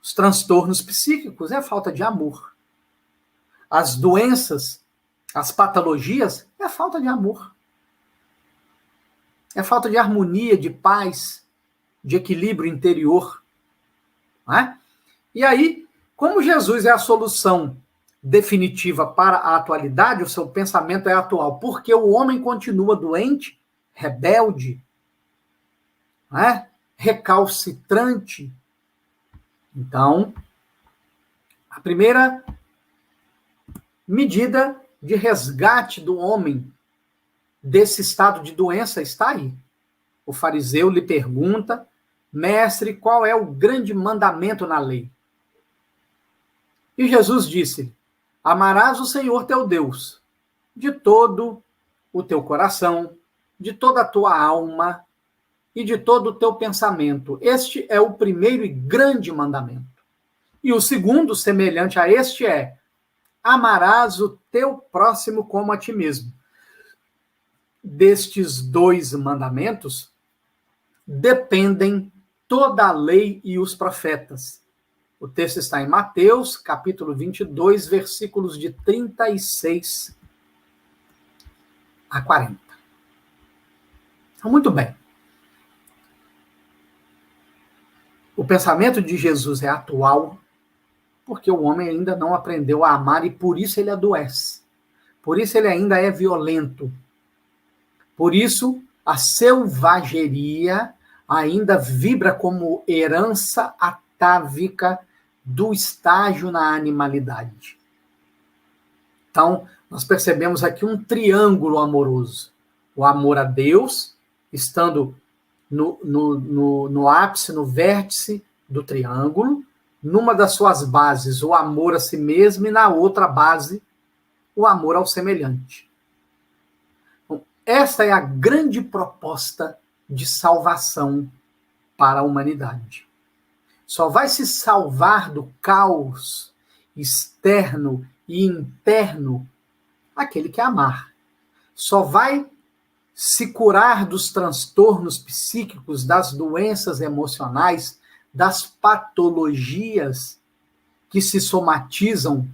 Os transtornos psíquicos é a falta de amor. As doenças, as patologias, é a falta de amor. É a falta de harmonia, de paz, de equilíbrio interior. Não é? E aí, como Jesus é a solução definitiva para a atualidade, o seu pensamento é atual, porque o homem continua doente, rebelde, não é? Recalcitrante. Então, a primeira medida de resgate do homem desse estado de doença está aí. O fariseu lhe pergunta: mestre, qual é o grande mandamento na lei? E Jesus disse: amarás o Senhor teu Deus de todo o teu coração, de toda a tua alma e de todo o teu pensamento. Este é o primeiro e grande mandamento. E o segundo, semelhante a este, é: amarás o teu próximo como a ti mesmo. Destes dois mandamentos dependem toda a lei e os profetas. O texto está em Mateus, capítulo 22, versículos de 36 a 40. Então, muito bem. O pensamento de Jesus é atual, porque o homem ainda não aprendeu a amar e por isso ele adoece. Por isso ele ainda é violento. Por isso a selvageria ainda vibra como herança atávica do estágio na animalidade. Então, nós percebemos aqui um triângulo amoroso. O amor a Deus, estando no ápice, no vértice do triângulo, numa das suas bases, o amor a si mesmo, e na outra base, o amor ao semelhante. Então, esta é a grande proposta de salvação para a humanidade. Só vai se salvar do caos externo e interno aquele que amar. Só vai se curar dos transtornos psíquicos, das doenças emocionais, das patologias que se somatizam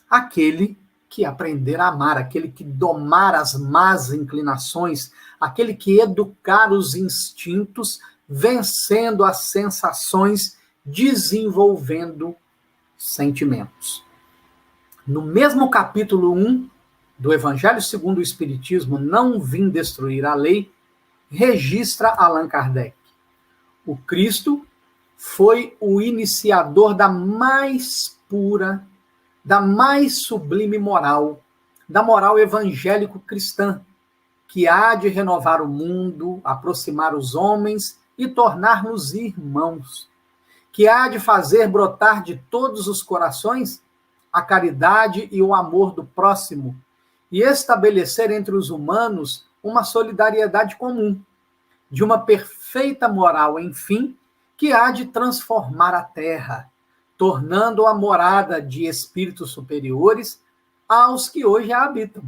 aquele que aprender a amar, aquele que domar as más inclinações, aquele que educar os instintos, vencendo as sensações, desenvolvendo sentimentos. No mesmo capítulo 1 do Evangelho segundo o Espiritismo, Não Vim Destruir a Lei, registra Allan Kardec: o Cristo foi o iniciador da mais pura, da mais sublime moral, da moral evangélico-cristã, que há de renovar o mundo, aproximar os homens e tornar-nos irmãos, que há de fazer brotar de todos os corações a caridade e o amor do próximo, e estabelecer entre os humanos uma solidariedade comum, de uma perfeita moral, enfim, que há de transformar a terra, tornando-a morada de espíritos superiores aos que hoje a habitam.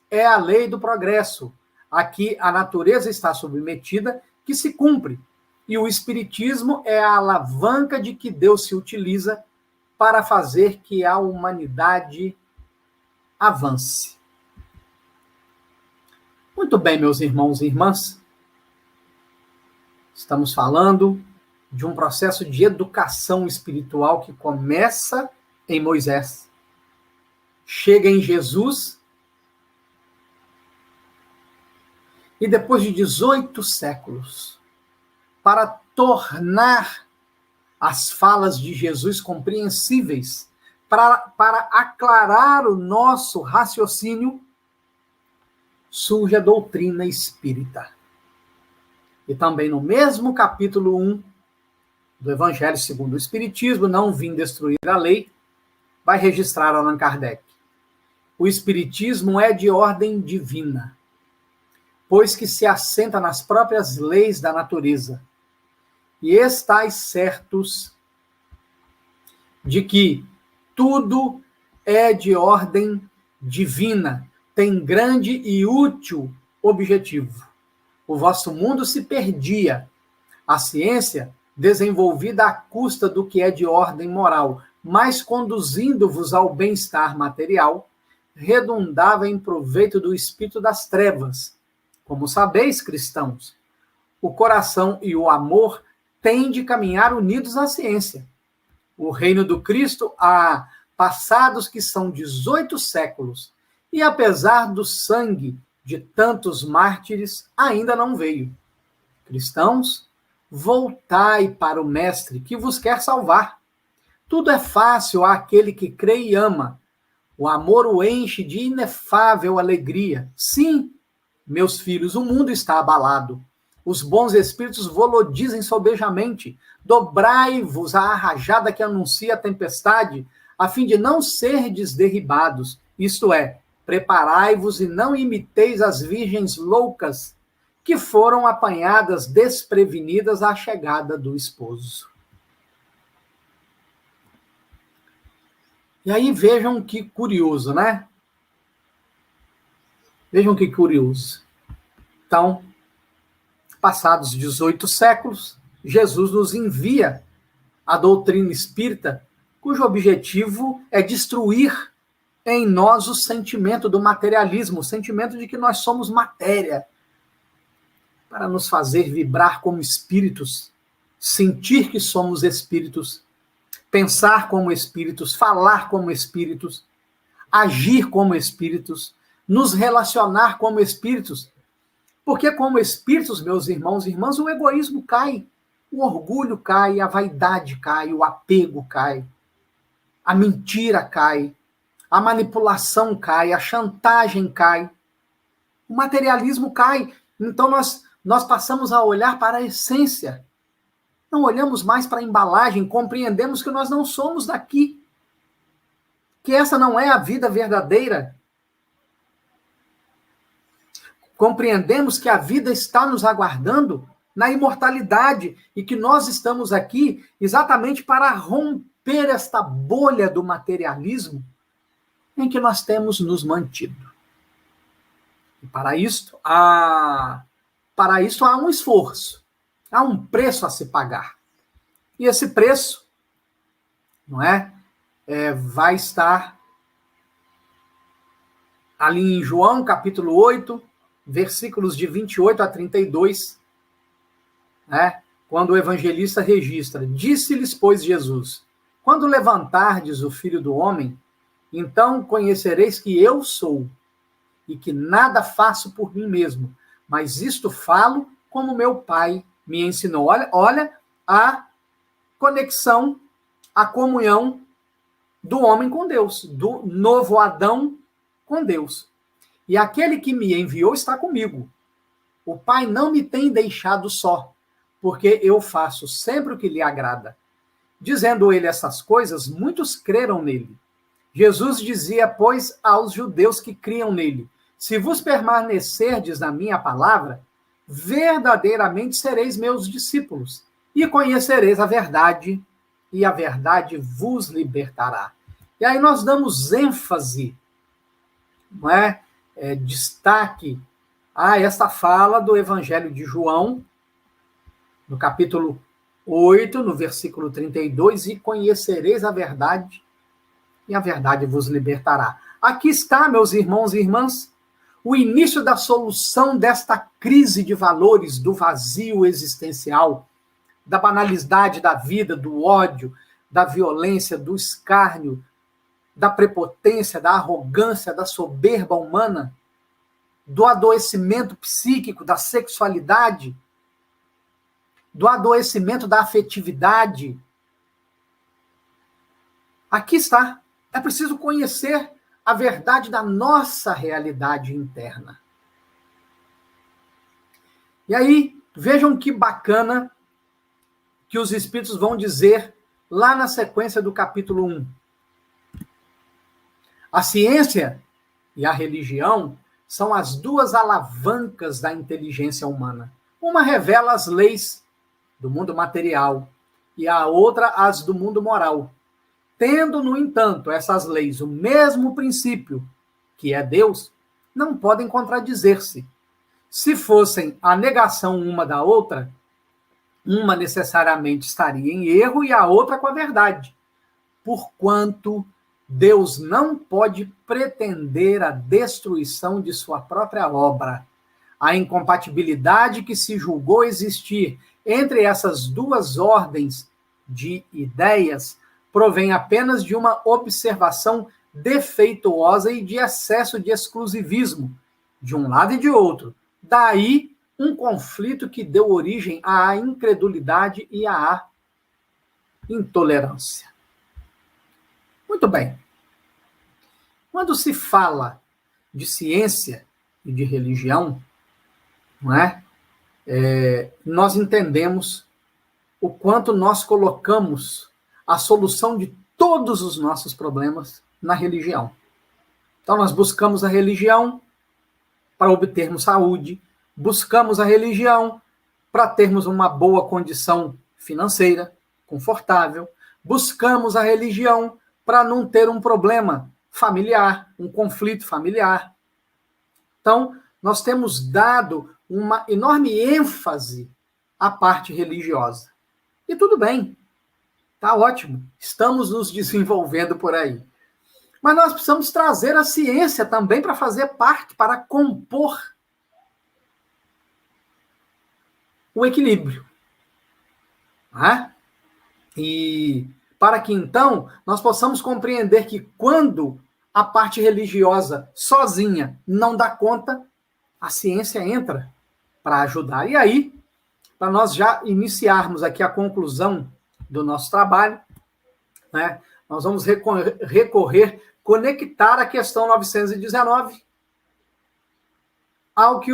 É a lei do progresso, a que a natureza está submetida, que se cumpre, e o espiritismo é a alavanca de que Deus se utiliza para fazer que a humanidade avance. Muito bem, meus irmãos e irmãs, estamos falando de um processo de educação espiritual que começa em Moisés, chega em Jesus, e depois de 18 séculos, para tornar as falas de Jesus compreensíveis, para aclarar o nosso raciocínio, surge a doutrina espírita. E também no mesmo capítulo 1 do Evangelho segundo o Espiritismo, Não Vim Destruir a Lei, vai registrar Allan Kardec: o Espiritismo é de ordem divina, pois que se assenta nas próprias leis da natureza, e estais certos de que tudo é de ordem divina, tem grande e útil objetivo. O vosso mundo se perdia, a ciência desenvolvida à custa do que é de ordem moral, mas conduzindo-vos ao bem-estar material, redundava em proveito do espírito das trevas. Como sabeis, cristãos, o coração e o amor têm de caminhar unidos à ciência. O reino do Cristo há passados que são 18 séculos, e apesar do sangue de tantos mártires, ainda não veio. Cristãos, voltai para o Mestre que vos quer salvar. Tudo é fácil àquele que crê e ama. O amor o enche de inefável alegria. Sim, meus filhos, o mundo está abalado. Os bons espíritos vô-lo dizem sobejamente: dobrai-vos à rajada que anuncia a tempestade, a fim de não serdes derribados. Isto é, preparai-vos e não imiteis as virgens loucas que foram apanhadas desprevenidas à chegada do esposo. E aí vejam que curioso, né? Vejam que curioso. Então, passados 18 séculos, Jesus nos envia a doutrina espírita, cujo objetivo é destruir em nós o sentimento do materialismo, o sentimento de que nós somos matéria, para nos fazer vibrar como espíritos, sentir que somos espíritos, pensar como espíritos, falar como espíritos, agir como espíritos, nos relacionar como espíritos. Porque como espíritos, meus irmãos e irmãs, o egoísmo cai, o orgulho cai, a vaidade cai, o apego cai, a mentira cai, a manipulação cai, a chantagem cai, o materialismo cai. Então nós passamos a olhar para a essência. Não olhamos mais para a embalagem, compreendemos que nós não somos daqui, que essa não é a vida verdadeira. Compreendemos que a vida está nos aguardando na imortalidade e que nós estamos aqui exatamente para romper esta bolha do materialismo em que nós temos nos mantido. E para isto há um esforço, há um preço a se pagar. E esse preço, não é, vai estar ali em João, capítulo 8, versículos de 28 a 32, né, quando o evangelista registra: disse-lhes, pois, Jesus: quando levantardes o Filho do Homem, então conhecereis que eu sou, e que nada faço por mim mesmo, mas isto falo como meu Pai me ensinou. Olha a conexão, a comunhão do homem com Deus, do novo Adão com Deus. E aquele que me enviou está comigo. O Pai não me tem deixado só, porque eu faço sempre o que lhe agrada. Dizendo ele essas coisas, muitos creram nele. Jesus dizia, pois, aos judeus que criam nele: se vos permanecerdes na minha palavra, verdadeiramente sereis meus discípulos, e conhecereis a verdade, e a verdade vos libertará. E aí nós damos ênfase, não é? Destaque a esta fala do Evangelho de João, no capítulo 8, no versículo 32, e conhecereis a verdade, e a verdade vos libertará. Aqui está, meus irmãos e irmãs, o início da solução desta crise de valores, do vazio existencial, da banalidade da vida, do ódio, da violência, do escárnio, da prepotência, da arrogância, da soberba humana, do adoecimento psíquico, da sexualidade, do adoecimento da afetividade. Aqui está. É preciso conhecer a verdade da nossa realidade interna. E aí, vejam que bacana que os Espíritos vão dizer lá na sequência do capítulo 1. A ciência e a religião são as duas alavancas da inteligência humana. Uma revela as leis do mundo material e a outra as do mundo moral. Tendo, no entanto, essas leis o mesmo princípio, que é Deus, não podem contradizer-se. Se fossem a negação uma da outra, uma necessariamente estaria em erro e a outra com a verdade, porquanto Deus não pode pretender a destruição de sua própria obra. A incompatibilidade que se julgou existir entre essas duas ordens de ideias provém apenas de uma observação defeituosa e de excesso de exclusivismo, de um lado e de outro. Daí um conflito que deu origem à incredulidade e à intolerância. Muito bem. Quando se fala de ciência e de religião, não é? Nós entendemos o quanto nós colocamos a solução de todos os nossos problemas na religião. Então, nós buscamos a religião para obtermos saúde, buscamos a religião para termos uma boa condição financeira, confortável, buscamos a religião para não ter um problema familiar, um conflito familiar. Então, nós temos dado uma enorme ênfase à parte religiosa. E tudo bem, tá ótimo, estamos nos desenvolvendo por aí. Mas nós precisamos trazer a ciência também para fazer parte, para compor o equilíbrio. Né? E para que, então, nós possamos compreender que quando a parte religiosa sozinha não dá conta, a ciência entra para ajudar. E aí, para nós já iniciarmos aqui a conclusão do nosso trabalho, né, nós vamos conectar a questão 919 ao que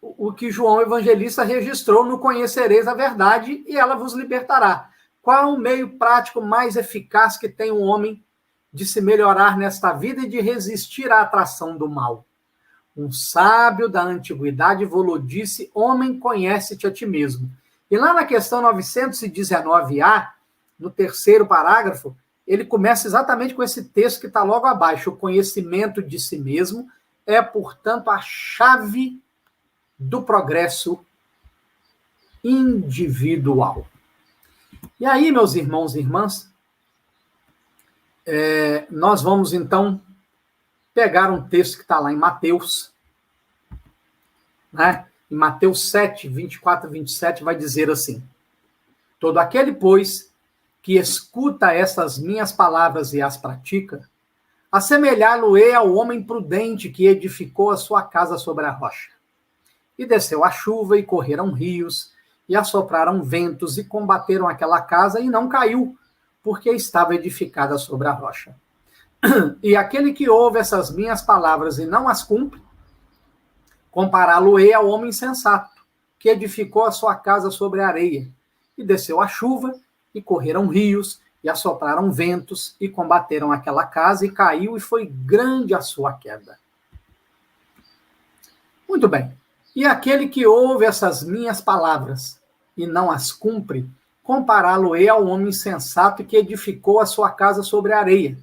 o que João Evangelista registrou no Conhecereis a Verdade e ela vos libertará. Qual é o meio prático mais eficaz que tem um homem de se melhorar nesta vida e de resistir à atração do mal? Um sábio da antiguidade volou disse, homem, conhece-te a ti mesmo. E lá na questão 919A, no terceiro parágrafo, ele começa exatamente com esse texto que está logo abaixo. O conhecimento de si mesmo é, portanto, a chave do progresso individual. E aí, meus irmãos e irmãs, nós vamos, então, pegar um texto que está lá em Mateus, né? Em Mateus 7, 24 e 27, vai dizer assim, todo aquele, pois, que escuta estas minhas palavras e as pratica, assemelhá-lo-ei ao homem prudente que edificou a sua casa sobre a rocha. E desceu a chuva, e correram rios, e assopraram ventos, e combateram aquela casa, e não caiu, porque estava edificada sobre a rocha. E aquele que ouve essas minhas palavras e não as cumpre, compará-lo-ei ao homem insensato, que edificou a sua casa sobre a areia. E desceu a chuva, e correram rios, e assopraram ventos, e combateram aquela casa, e caiu, e foi grande a sua queda. Muito bem. E aquele que ouve essas minhas palavras e não as cumpre, compará-lo-ei ao homem insensato que edificou a sua casa sobre a areia.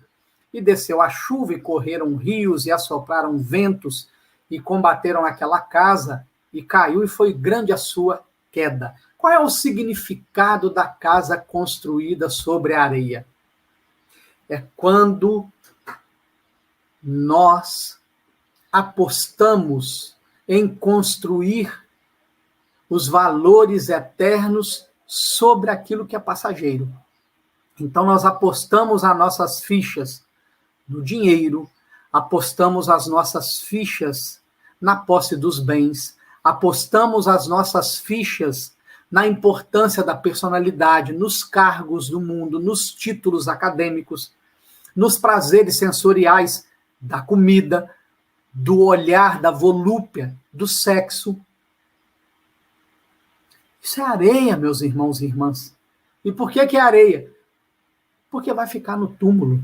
E desceu a chuva, e correram rios, e assopraram ventos, e combateram aquela casa, e caiu, e foi grande a sua queda. Qual é o significado da casa construída sobre a areia? É quando nós apostamos em construir os valores eternos sobre aquilo que é passageiro. Então, nós apostamos as nossas fichas no dinheiro, apostamos as nossas fichas na posse dos bens, apostamos as nossas fichas na importância da personalidade, nos cargos do mundo, nos títulos acadêmicos, nos prazeres sensoriais da comida, do olhar, da volúpia, do sexo. Isso é areia, meus irmãos e irmãs. E por que é areia? Porque vai ficar no túmulo.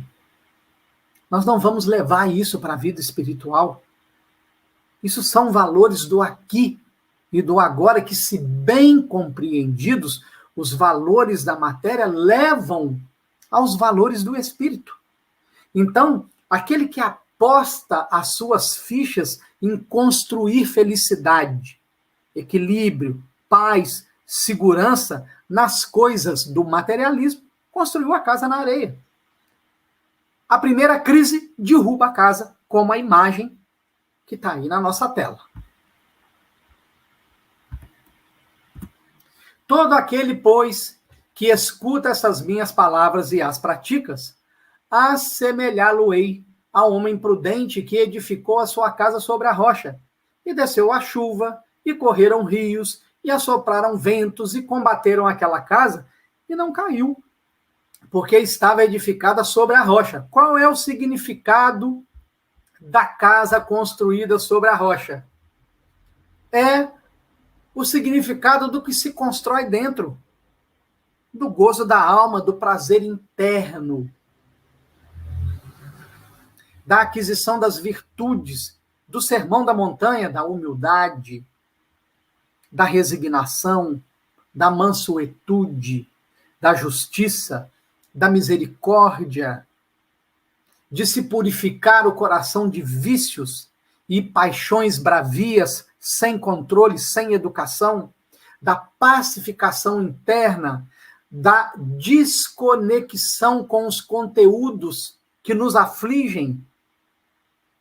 Nós não vamos levar isso para a vida espiritual. Isso são valores do aqui e do agora que, se bem compreendidos, os valores da matéria levam aos valores do espírito. Então, aquele que aposta as suas fichas em construir felicidade, equilíbrio, paz, segurança nas coisas do materialismo, construiu a casa na areia. A primeira crise derruba a casa, como a imagem que está aí na nossa tela. Todo aquele, pois, que escuta essas minhas palavras e as praticas, assemelhá-lo-ei ao homem prudente que edificou a sua casa sobre a rocha. E desceu a chuva, e correram rios, e assopraram ventos, e combateram aquela casa, e não caiu, porque estava edificada sobre a rocha. Qual é o significado da casa construída sobre a rocha? É o significado do que se constrói dentro, do gozo da alma, do prazer interno, da aquisição das virtudes, do sermão da montanha, da humildade, da resignação, da mansuetude, da justiça, da misericórdia, de se purificar o coração de vícios e paixões bravias, sem controle, sem educação, da pacificação interna, da desconexão com os conteúdos que nos afligem,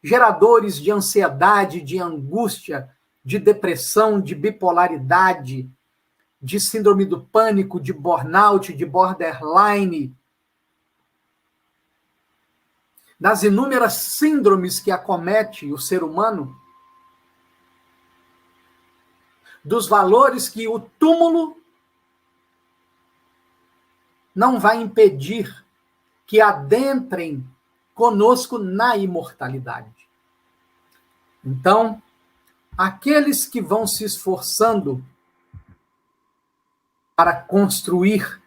geradores de ansiedade, de angústia, de depressão, de bipolaridade, de síndrome do pânico, de burnout, de borderline, das inúmeras síndromes que acomete o ser humano, dos valores que o túmulo não vai impedir que adentrem conosco na imortalidade. Então, aqueles que vão se esforçando para construir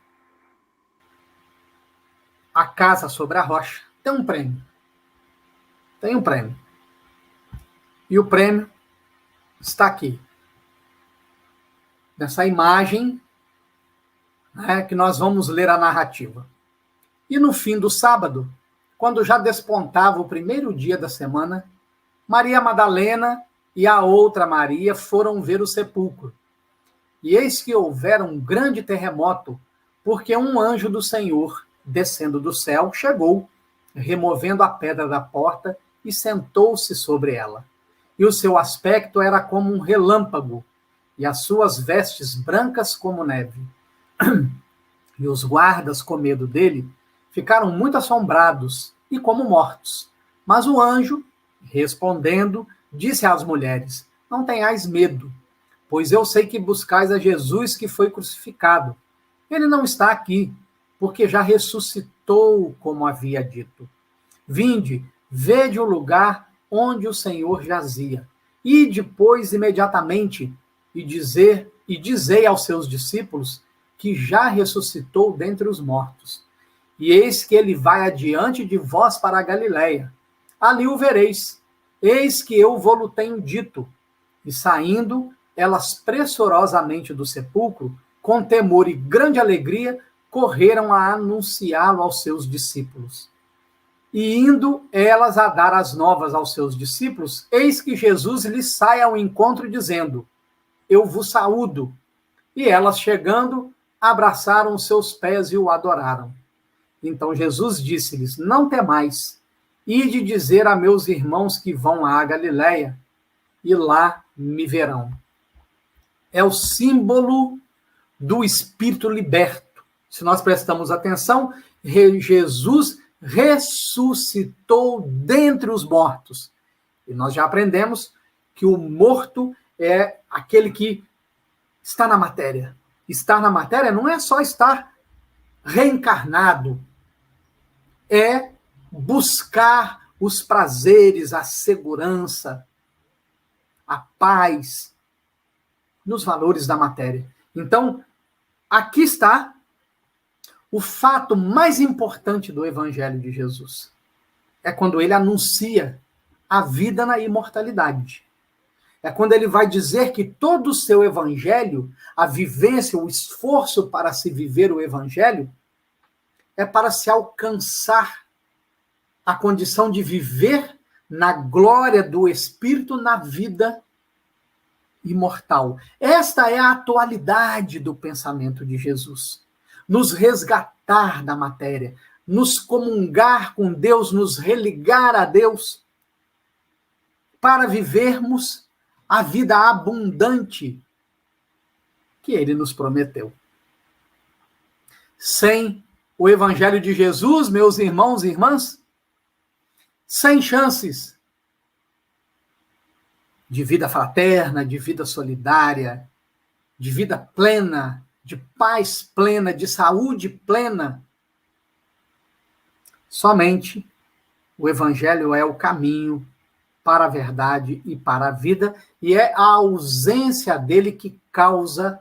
a casa sobre a rocha, tem um prêmio. Tem um prêmio. E o prêmio está aqui. Nessa imagem, né, que nós vamos ler a narrativa. E no fim do sábado, quando já despontava o primeiro dia da semana, Maria Madalena e a outra Maria foram ver o sepulcro. E eis que houvera um grande terremoto, porque um anjo do Senhor, descendo do céu, chegou, removendo a pedra da porta, e sentou-se sobre ela. E o seu aspecto era como um relâmpago, e as suas vestes brancas como neve. E os guardas, com medo dele, ficaram muito assombrados e como mortos. Mas o anjo, respondendo, disse às mulheres: não tenhais medo, pois eu sei que buscais a Jesus que foi crucificado. Ele não está aqui, porque já ressuscitou, como havia dito. Vinde, vede o lugar onde o Senhor jazia. E depois, imediatamente, e dizei aos seus discípulos que já ressuscitou dentre os mortos. E eis que ele vai adiante de vós para a Galiléia. Ali o vereis. Eis que eu vou-lo tenho dito. E saindo, elas pressorosamente do sepulcro, com temor e grande alegria, correram a anunciá-lo aos seus discípulos. E indo elas a dar as novas aos seus discípulos, eis que Jesus lhes sai ao encontro, dizendo: eu vos saúdo. E elas, chegando, abraçaram os seus pés e o adoraram. Então Jesus disse-lhes: não temais, ide dizer a meus irmãos que vão à Galiléia, e lá me verão. É o símbolo do Espírito liberto. Se nós prestamos atenção, Jesus ressuscitou dentre os mortos. E nós já aprendemos que o morto é aquele que está na matéria. Estar na matéria não é só estar reencarnado, é buscar os prazeres, a segurança, a paz nos valores da matéria. Então, aqui está o fato mais importante do Evangelho de Jesus. É quando ele anuncia a vida na imortalidade. É quando ele vai dizer que todo o seu evangelho, a vivência, o esforço para se viver o evangelho, é para se alcançar a condição de viver na glória do Espírito na vida imortal. Esta é a atualidade do pensamento de Jesus. Nos resgatar da matéria, nos comungar com Deus, nos religar a Deus, para vivermos a vida abundante que ele nos prometeu. Sem o Evangelho de Jesus, meus irmãos e irmãs, sem chances de vida fraterna, de vida solidária, de vida plena, de paz plena, de saúde plena. Somente o Evangelho é o caminho para a verdade e para a vida, e é a ausência dele que causa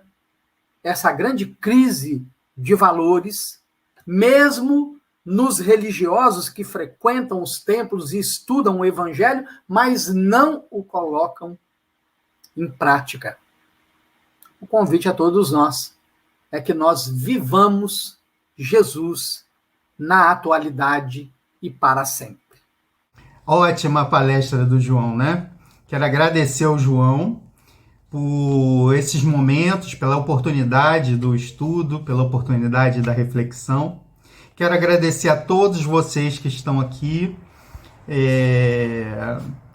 essa grande crise de valores, mesmo nos religiosos que frequentam os templos e estudam o Evangelho, mas não o colocam em prática. O convite a todos nós é que nós vivamos Jesus na atualidade e para sempre. Ótima palestra do João, né? Quero agradecer ao João por esses momentos, pela oportunidade do estudo, pela oportunidade da reflexão. Quero agradecer a todos vocês que estão aqui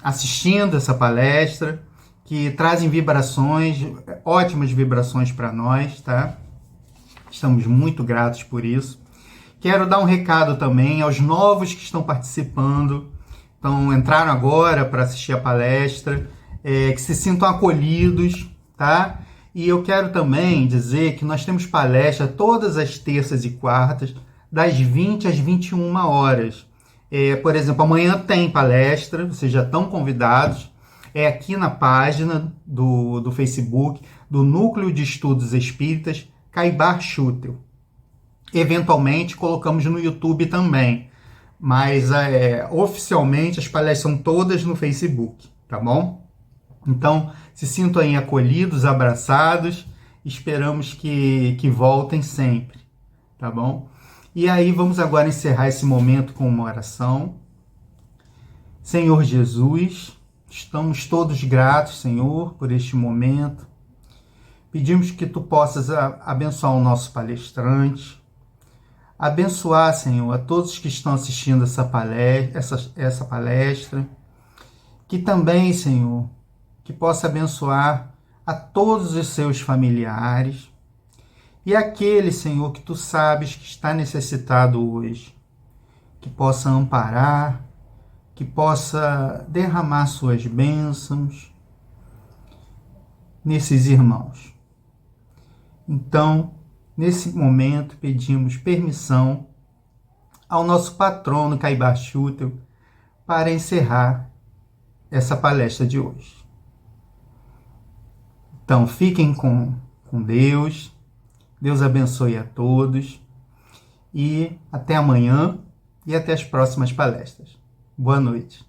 assistindo essa palestra, que trazem vibrações, ótimas vibrações para nós, tá? Estamos muito gratos por isso. Quero dar um recado também aos novos que estão participando, então entraram agora para assistir a palestra, que se sintam acolhidos, tá? E eu quero também dizer que nós temos palestra todas as terças e quartas, das 20 às 21 horas. Por exemplo, amanhã tem palestra, vocês já estão convidados. É aqui na página do Facebook, do Núcleo de Estudos Espíritas, Caibar Schutel. Eventualmente colocamos no YouTube também, mas oficialmente as palestras são todas no Facebook, tá bom? Então, se sintam aí acolhidos, abraçados, esperamos que voltem sempre, tá bom? E aí vamos agora encerrar esse momento com uma oração. Senhor Jesus, estamos todos gratos, Senhor, por este momento. Pedimos que Tu possas abençoar o nosso palestrante, abençoar, Senhor, a todos que estão assistindo essa palestra, que também, Senhor, que possa abençoar a todos os seus familiares e aquele, Senhor, que Tu sabes que está necessitado hoje, que possa amparar, que possa derramar suas bênçãos nesses irmãos. Então, nesse momento, pedimos permissão ao nosso patrono Caibar Schutel para encerrar essa palestra de hoje. Então, fiquem com Deus. Deus abençoe a todos. E até amanhã e até as próximas palestras. Boa noite.